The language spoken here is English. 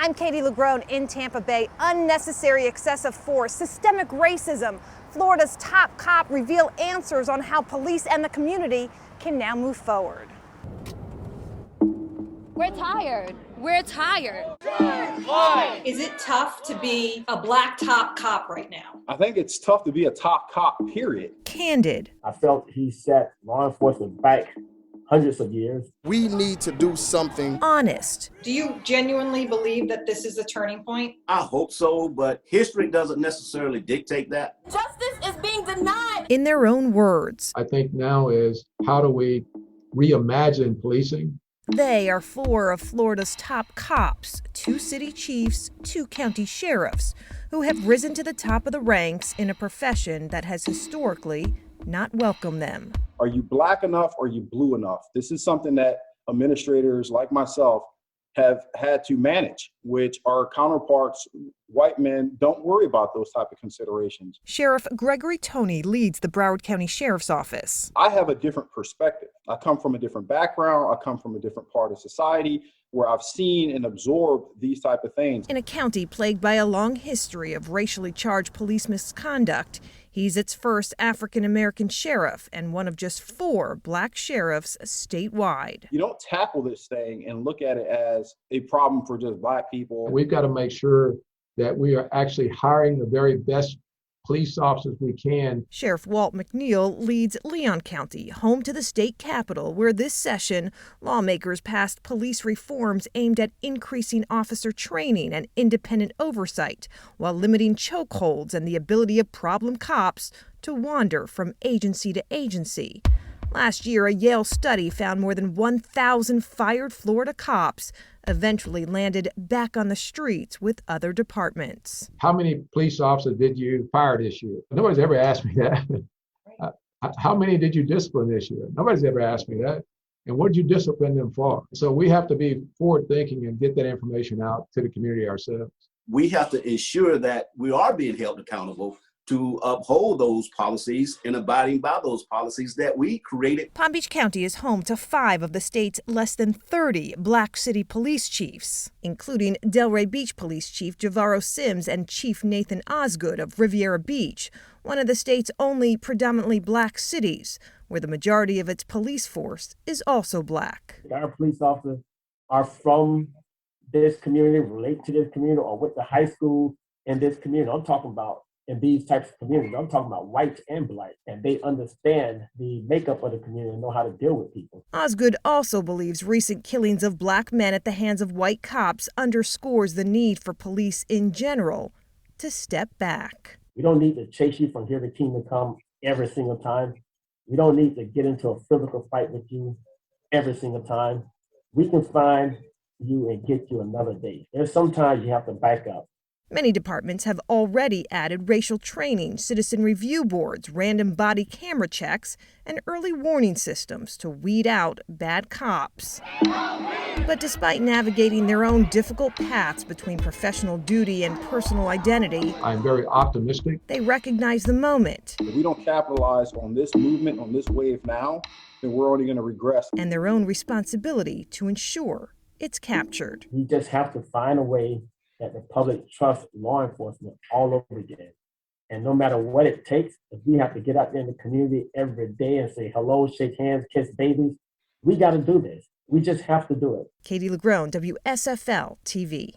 I'm Katie LaGrone in Tampa Bay. Unnecessary excessive force, systemic racism. Florida's top cop reveal answers on how police and the community can now move forward. We're tired. We're tired. Is it tough to be a black top cop right now? I think it's tough to be a top cop, period. Candid. I felt he set law enforcement back hundreds of years. We need to do something. Honest. Do you genuinely believe that this is a turning point? I hope so, but history doesn't necessarily dictate that. Justice is being denied. In their own words. I think now is how do we reimagine policing? They are four of Florida's top cops, 2 city chiefs, 2 county sheriffs, who have risen to the top of the ranks in a profession that has historically not welcomed them. Are you black enough? Or are you blue enough? This is something that administrators like myself have had to manage, which our counterparts, white men, don't worry about those type of considerations. Sheriff Gregory Toney leads the Broward County Sheriff's Office. I have a different perspective. I come from a different background. I come from a different part of society where I've seen and absorbed these type of things. In a county plagued by a long history of racially charged police misconduct, he's its first African-American sheriff and one of just 4 black sheriffs statewide. You don't tackle this thing and look at it as a problem for just black people. We've got to make sure that we are actually hiring the very best police officers we can. Sheriff Walt McNeil leads Leon County, home to the state capitol, where this session, lawmakers passed police reforms aimed at increasing officer training and independent oversight, while limiting chokeholds and the ability of problem cops to wander from agency to agency. Last year, a Yale study found more than 1,000 fired Florida cops eventually landed back on the streets with other departments. How many police officers did you fire this year? Nobody's ever asked me that. How many did you discipline this year? Nobody's ever asked me that. And what did you discipline them for? So we have to be forward thinking and get that information out to the community ourselves. We have to ensure that we are being held accountable to uphold those policies and abiding by those policies that we created. Palm Beach County is home to 5 of the state's less than 30 black city police chiefs, including Delray Beach Police Chief Javaro Sims and Chief Nathan Osgood of Riviera Beach, one of the state's only predominantly black cities, where the majority of its police force is also black. Our police officers are from this community, relate to this community, or went to high school in this community. I'm talking about in these types of communities. I'm talking about white and black, and they understand the makeup of the community and know how to deal with people. Osgood also believes recent killings of black men at the hands of white cops underscores the need for police in general to step back. We don't need to chase you from here to Kingdom Come every single time. We don't need to get into a physical fight with you every single time. We can find you and get you another day. There's sometimes you have to back up. Many departments have already added racial training, citizen review boards, random body camera checks, and early warning systems to weed out bad cops. But despite navigating their own difficult paths between professional duty and personal identity, I'm very optimistic. They recognize the moment. If we don't capitalize on this movement, on this wave now, then we're only going to regress. And their own responsibility to ensure it's captured. We just have to find a way that the public trusts law enforcement all over again. And no matter what it takes, if we have to get out there in the community every day and say hello, shake hands, kiss babies, we got to do this. We just have to do it. Katie LaGrone, WSFL TV.